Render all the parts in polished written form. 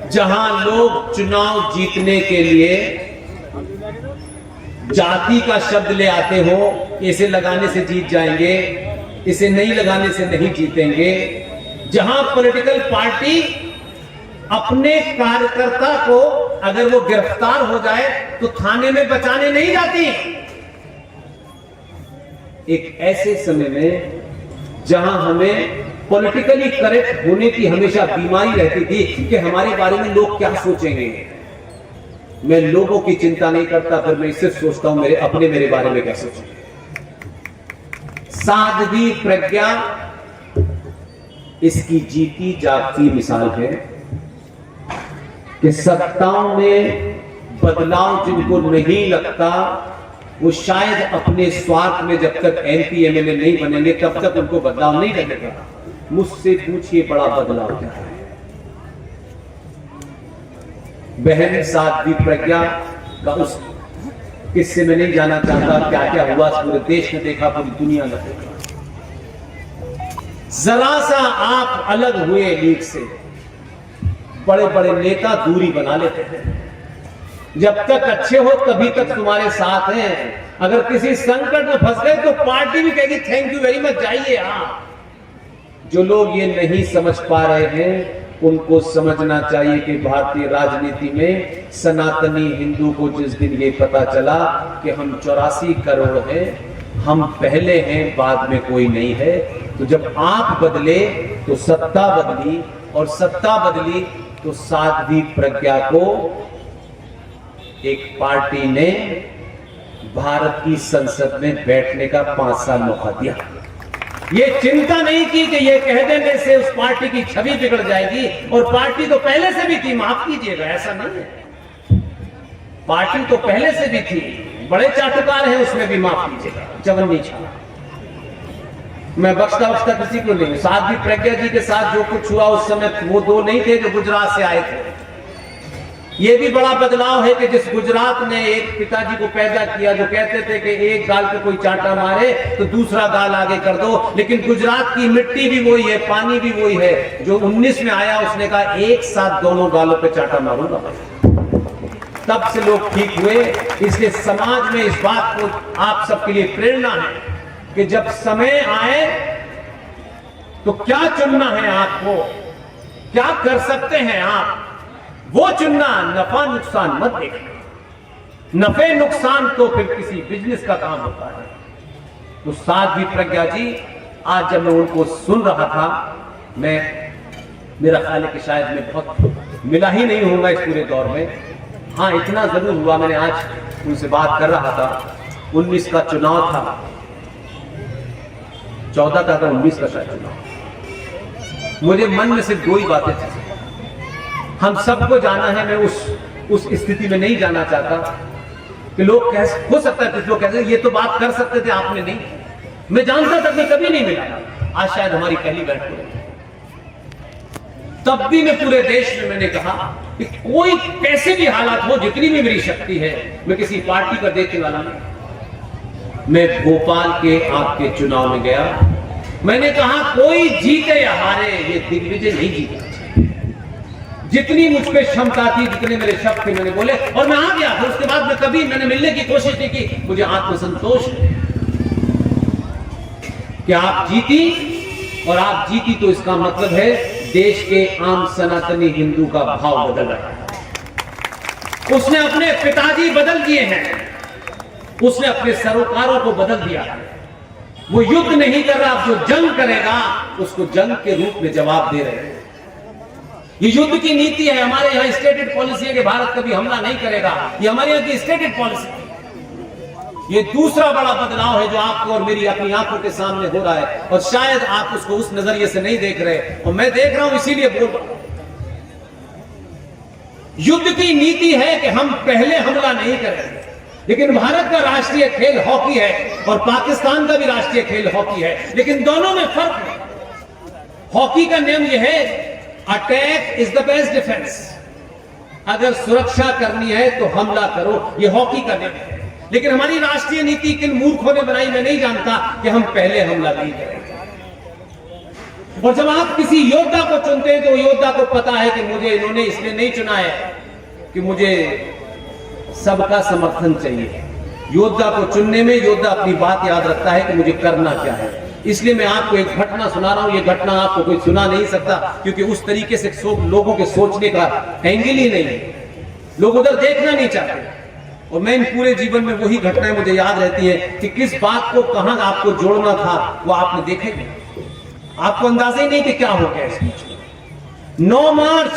जहां लोग चुनाव जीतने के लिए जाति का शब्द ले आते हो, इसे लगाने से जीत जाएंगे, इसे नहीं लगाने से नहीं जीतेंगे, जहां पॉलिटिकल पार्टी अपने कार्यकर्ता को अगर वो गिरफ्तार हो जाए तो थाने में बचाने नहीं जाती, एक ऐसे समय में जहां हमें पॉलिटिकली करेक्ट होने की हमेशा बीमारी रहती थी कि हमारे बारे में लोग क्या सोचेंगे, मैं लोगों की चिंता नहीं करता, फिर मैं सिर्फ सोचता हूं मेरे बारे में क्या सोचेंगे। साध्वी प्रज्ञा इसकी जीती जागती मिसाल है कि सत्ताओं में बदलाव जिनको नहीं लगता वो शायद अपने स्वार्थ में जब तक एमपी एमएलए नहीं बनेंगे तब तक उनको बदलाव नहीं लगेगा। मुझसे पूछिए बड़ा बदलाव क्या है। बहन साध्वी प्रज्ञा का उस किस्से में नहीं जाना चाहता, क्या क्या हुआ पूरे देश ने देखा, पूरी दुनिया ने देखा। जरा सा आप अलग हुए लीग से, बड़े बड़े नेता दूरी बना लेते हैं। जब तक अच्छे हो तभी तक तुम्हारे साथ हैं, अगर किसी संकट में फंस गए तो पार्टी भी कहेगी थैंक यू वेरी मच, जाइए आप। जो लोग ये नहीं समझ पा रहे हैं उनको समझना चाहिए कि भारतीय राजनीति में सनातनी हिंदू को जिस दिन ये पता चला कि हम 84 करोड़ हैं, हम पहले हैं, बाद में कोई नहीं है, तो जब आप बदले तो सत्ता बदली, और सत्ता बदली तो साध्वी प्रज्ञा को एक पार्टी ने भारत की संसद में बैठने का 5 साल मौका दिया। ये चिंता नहीं की कि ये कह देने से उस पार्टी की छवि बिगड़ जाएगी, और पार्टी तो पहले से भी थी, माफ कीजिएगा, ऐसा नहीं है, पार्टी तो पहले से भी थी, बड़े चाटुकार हैं उसमें भी, माफ कीजिएगा, चवन्नी छाला। मैं बख्शता किसी को नहीं। साध्वी प्रज्ञा जी के साथ जो कुछ हुआ उस समय वो 2 नहीं थे जो गुजरात से आए थे। ये भी बड़ा बदलाव है कि जिस गुजरात ने एक पिताजी को पैदा किया जो कहते थे कि एक गाल पे कोई चांटा मारे तो दूसरा गाल आगे कर दो, लेकिन गुजरात की मिट्टी भी वही है, पानी भी वही है। जो 19 में आया उसने कहा एक साथ दोनों गालों पे चांटा मारूंगा, तब से लोग ठीक हुए। इसलिए समाज में इस बात को आप सबके लिए प्रेरणा है कि जब समय आए तो क्या चुनना है आपको, क्या कर सकते हैं आप, वो चुनना, नफा नुकसान मत देखना। नफे नुकसान तो फिर किसी बिजनेस का काम होता है। तो साध्वी प्रज्ञा जी, आज जब मैं उनको सुन रहा था, मेरा ख्याल है कि शायद मैं बहुत मिला ही नहीं होगा इस पूरे दौर में। हाँ, इतना जरूर हुआ, मैंने आज उनसे बात कर रहा था, 19 का चुनाव था, 14 का था, 19 का शायद चुनाव। मुझे मन में सिर्फ 2 ही बातें थी, हम सबको जाना है, मैं उस स्थिति में नहीं जाना चाहता कि लोग हो सकता है कुछ लोग कहते ये तो बात कर सकते थे, आपने नहीं। मैं जानता था कि कभी नहीं मिला, आज शायद हमारी पहली बैठक हुई। तब भी मैं पूरे देश में मैंने कहा कि कोई कैसे भी हालात हो, जितनी भी मेरी शक्ति है, मैं किसी पार्टी का देखने वाला नहीं। मैं भोपाल के आपके चुनाव में गया, मैंने कहा कोई जीते या हारे ये दिग्विजय नहीं जीता, जितनी मुझ पे क्षमता थी, जितने मेरे शब्द थे, मैंने बोले और मैं आ गया। फिर उसके बाद मैं कभी मैंने मिलने की कोशिश नहीं की। मुझे आत्मसंतोष है कि आप जीती, और आप जीती तो इसका मतलब है देश के आम सनातनी हिंदू का भाव बदल रहा है। उसने अपने पिताजी बदल दिए हैं, उसने अपने सरोकारों को बदल दिया है। वो युद्ध नहीं कर रहा, जो जंग करेगा उसको जंग के रूप में जवाब दे रहे हैं। ये युद्ध की नीति है। हमारे यहाँ स्टेटेड पॉलिसी है कि भारत कभी हमला नहीं करेगा, ये हमारे यहाँ की स्टेटेड पॉलिसी है। ये दूसरा बड़ा बदलाव है जो आपको और मेरी अपनी आंखों के सामने हो रहा है, और शायद आप उसको उस नजरिए से नहीं देख रहे, और मैं देख रहा हूं, इसीलिए बोल रहा हूं। युद्ध की नीति है कि हम पहले हमला नहीं करेंगे, लेकिन भारत का राष्ट्रीय खेल हॉकी है और पाकिस्तान का भी राष्ट्रीय खेल हॉकी है, लेकिन दोनों में फर्क है। हॉकी का नियम यह है attack is the best defence, अगर सुरक्षा करनी है तो हमला करो, ये हॉकी का नियम है। लेकिन हमारी राष्ट्रीय नीति किन मूर्खों ने बनाई मैं नहीं जानता कि हम पहले हमला नहीं करेंगे। और जब आप किसी योद्धा को चुनते हैं तो योद्धा को पता है कि मुझे इन्होंने इसलिए नहीं चुना है कि मुझे सबका समर्थन चाहिए। योद्धा को चुनने में योद्धा अपनी बात याद रखता है कि मुझे करना क्या है। इसलिए मैं आपको एक घटना सुना रहा हूं। ये घटना आपको कोई सुना नहीं सकता, क्योंकि उस तरीके से लोगों के सोचने का एंगल ही नहीं है। लोग उधर देखना नहीं चाहते। और मैं इन पूरे जीवन में वही घटनाएं मुझे याद रहती है कि किस बात को कहां आपको जोड़ना था, वो आपने देखे नहीं। आपको अंदाजा ही नहीं कि क्या हो गया इस बीच में। 9 मार्च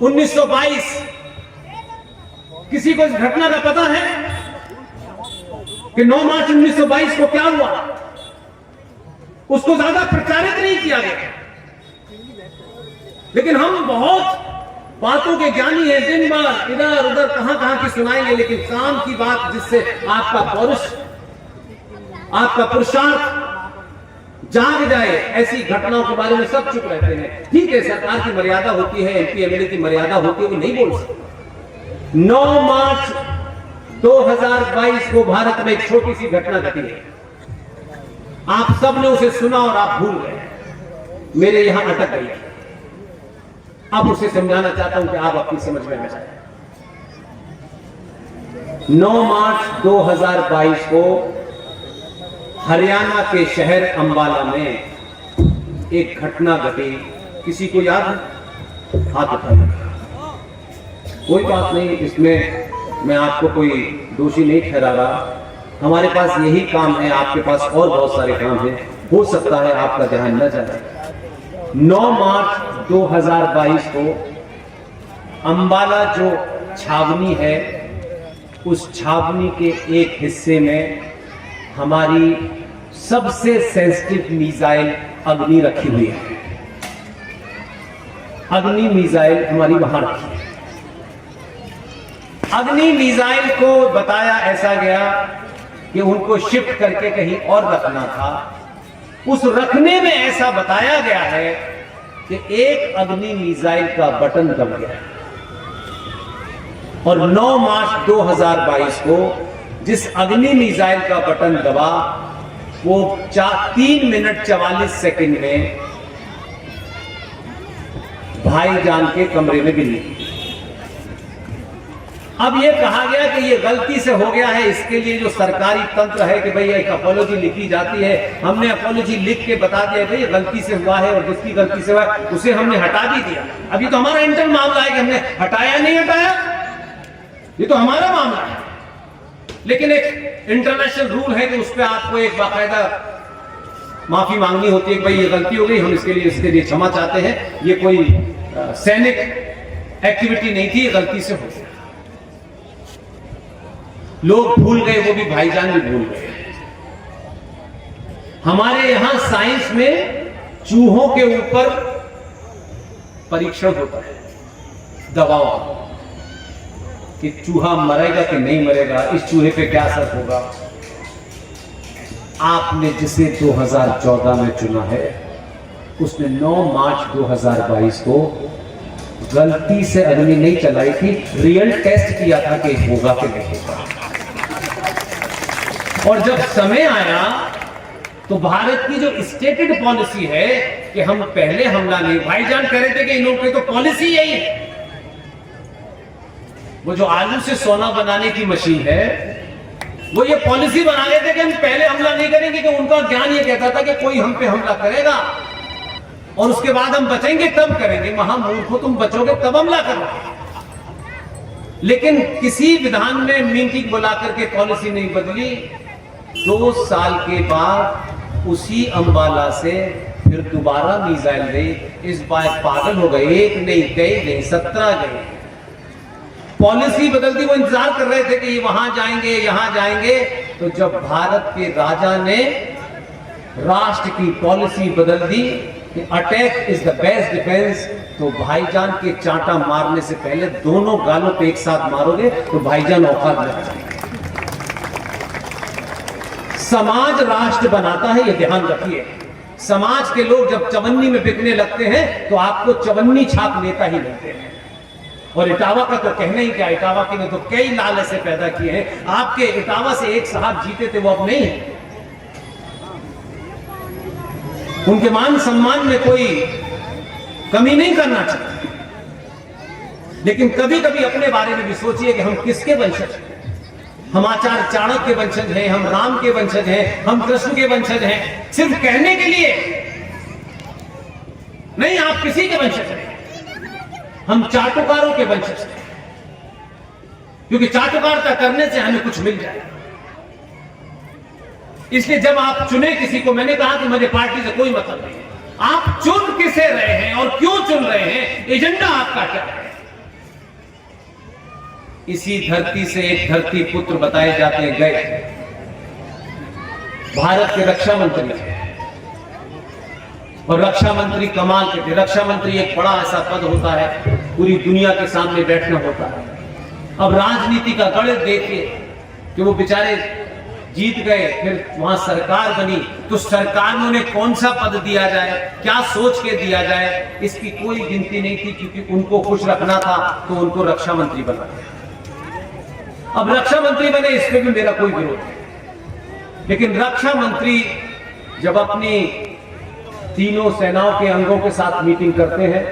1922, किसी को इस घटना का पता है कि 9 मार्च 1922 को क्या हुआ? उसको ज्यादा प्रचारित नहीं किया गया, लेकिन हम बहुत बातों के ज्ञानी हैं। दिन भर इधर उधर कहां की सुनाएंगे, लेकिन काम की बात जिससे आपका पौरुष, आपका पुरुषार्थ जाग जाए, ऐसी घटनाओं के बारे में सब चुप रहते हैं। ठीक है, सरकार की मर्यादा होती है, एमपी एमएलए की मर्यादा होती है, वो नहीं बोल सकते। 9 मार्च 2022 को भारत में एक छोटी सी घटना घटी है। आप सब ने उसे सुना और आप भूल गए, मेरे यहां अटक गई। अब उसे समझाना चाहता हूं कि आप अपनी समझ में आ जाए। 9 मार्च 2022 को हरियाणा के शहर अंबाला में एक घटना घटी। किसी को याद है? हाथ उठाइए। कोई बात नहीं, इसमें मैं आपको कोई दोषी नहीं ठहरा रहा। हमारे पास यही काम है, आपके पास और बहुत सारे काम हैं, हो सकता है आपका ध्यान न जाए। 9 मार्च 2022 को अंबाला जो छावनी है, उस छावनी के एक हिस्से में हमारी सबसे सेंसिटिव मिसाइल अग्नि रखी हुई है। अग्नि मिसाइल हमारी वहां रखी है। अग्नि मिसाइल को बताया ऐसा गया कि उनको शिफ्ट करके कहीं और रखना था। उस रखने में ऐसा बताया गया है कि एक अग्नि मिसाइल का बटन दब गया। और 9 मार्च 2022 को जिस अग्नि मिसाइल का बटन दबा, वो 3 मिनट 44 सेकंड में भाईजान के कमरे में गिरी। अब ये कहा गया कि ये गलती से हो गया है, इसके लिए जो सरकारी तंत्र है कि भाई एक अपॉलॉजी लिखी जाती है, हमने अपॉलॉजी लिख के बता दिया भाई गलती से हुआ है, और जिसकी गलती से हुआ है उसे हमने हटा भी दिया। अभी तो हमारा इंटरनल मामला है कि हमने हटाया नहीं हटाया, ये तो हमारा मामला है। लेकिन एक इंटरनेशनल रूल है कि उस पर आपको एक बाकायदा माफी मांगनी होती है कि भाई ये गलती हो गई, हम इसके लिए क्षमा चाहते हैं। ये कोई सैनिक एक्टिविटी नहीं थी, ये गलती से हो गई। लोग भूल गए, वो भी भाईजान भी भूल गए। हमारे यहां साइंस में चूहों के ऊपर परीक्षण होता है, दवाओं कि चूहा मरेगा कि नहीं मरेगा, इस चूहे पे क्या असर होगा। आपने जिसे 2014 में चुना है, उसने 9 मार्च 2022 को गलती से अग्नि नहीं चलाई थी, रियल टेस्ट किया था कि होगा कि नहीं होगा। और जब समय आया तो भारत की जो स्टेटेड पॉलिसी है कि हम पहले हमला नहीं, भाईजान कह रहे थे कि इन लोगों की तो पॉलिसी यही है। वो जो आलू से सोना बनाने की मशीन है, वो ये पॉलिसी बना रहे थे कि हम पहले हमला नहीं करेंगे, कि उनका ज्ञान ये कहता था कि कोई हम पे हमला करेगा और उसके बाद हम बचेंगे तब करेंगे। महामूर्खों, तुम बचोगे तब हमला करोगे। लेकिन किसी विधान में मीटिंग बुला करके पॉलिसी नहीं बदली। 2 साल के बाद उसी अंबाला से फिर दोबारा मिसाइल गई। इस बार पागल हो गए, एक नहीं, कई नहीं, 17 गए। पॉलिसी बदलती, वो इंतजार कर रहे थे कि वहां जाएंगे, यहां जाएंगे। तो जब भारत के राजा ने राष्ट्र की पॉलिसी बदल दी कि attack is the best defence, तो भाईजान के चांटा मारने से पहले दोनों गालों पे एक साथ मारोगे तो भाईजान औकात में आ जाएंगे। समाज राष्ट्र बनाता है, ये ध्यान रखिए। समाज के लोग जब चवन्नी में बिकने लगते हैं तो आपको चवन्नी छाप नेता ही मिलते हैं। और इटावा का तो कहना ही क्या, इटावा के ने तो कई लाल ऐसे पैदा किए हैं। आपके इटावा से एक साहब जीते थे, वो अब नहीं है। उनके मान सम्मान में कोई कमी नहीं करना चाहते, लेकिन कभी कभी अपने बारे में भी सोचिए कि हम किसके वंशज हैं। हम आचार्य चाणक्य के वंशज हैं, हम राम के वंशज हैं, हम कृष्ण के वंशज हैं, सिर्फ कहने के लिए नहीं। आप किसी के वंशज हैं, हम चाटुकारों के वंशज हैं, क्योंकि चाटुकारिता करने से हमें कुछ मिल जाए। इसलिए जब आप चुने किसी को, मैंने कहा कि मुझे पार्टी से कोई मतलब नहीं, आप चुन किसे रहे हैं और क्यों चुन रहे हैं, एजेंडा आपका क्या है। इसी धरती से एक धरती पुत्र बताए जाते हैं गए, भारत के रक्षा मंत्री थे, और रक्षा मंत्री कमाल के थे। रक्षा मंत्री एक बड़ा ऐसा पद होता है, पूरी दुनिया के सामने बैठना होता है। अब राजनीति का गणित देखिए कि वो बेचारे जीत गए, फिर वहां सरकार बनी, तो सरकार में उन्हें कौन सा पद दिया जाए, क्या सोच के दिया जाए, इसकी कोई गिनती नहीं थी, क्योंकि उनको खुश रखना था तो उनको रक्षा मंत्री बना। अब रक्षा मंत्री बने, इसमें भी मेरा कोई विरोध नहीं, लेकिन रक्षा मंत्री जब अपनी तीनों सेनाओं के अंगों के साथ मीटिंग करते हैं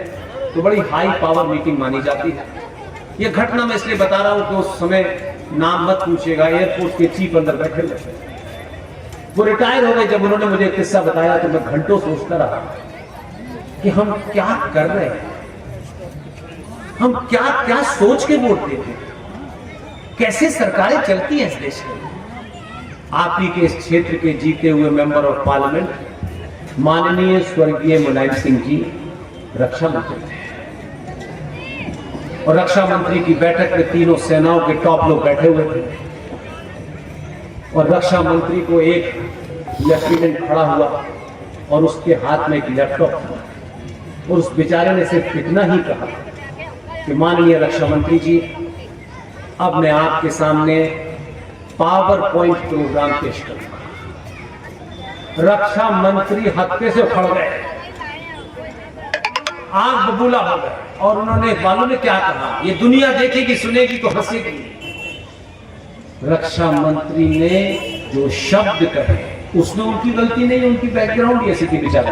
तो बड़ी हाई पावर मीटिंग मानी जाती है। यह घटना मैं इसलिए बता रहा हूं कि उस समय नाम मत पूछिएगा, एयरफोर्स के चीफ अंदर बैठे हुए, वो रिटायर हो गए। जब उन्होंने मुझे एक किस्सा बताया तो मैं घंटों सोचता रहा कि हम क्या कर रहे हैं, हम क्या क्या सोच के वोट देते हैं, कैसे सरकारें चलती हैं इस देश में। आप ही के इस क्षेत्र के जीते हुए मेंबर ऑफ पार्लियामेंट माननीय स्वर्गीय मुलायम सिंह जी रक्षा मंत्री थे, और रक्षा मंत्री की बैठक में तीनों सेनाओं के टॉप लोग बैठे हुए थे, और रक्षा मंत्री को एक लेफ्टिनेंट खड़ा हुआ और उसके हाथ में एक लैपटॉप था, और उस बेचारे ने सिर्फ इतना ही कहा कि माननीय रक्षा मंत्री जी, अब मैं आपके सामने पावर पॉइंट प्रोग्राम पेश करूंगा। रक्षा मंत्री हत्थे से उखड़ गए, आंख बबूला हो गए, और उन्होंने मालूम है क्या कहा, ये दुनिया देखेगी सुनेगी तो हंसेगी। रक्षा मंत्री ने जो शब्द कहे उसमें उनकी गलती नहीं, उनकी बैकग्राउंड ऐसी थी बेचारा।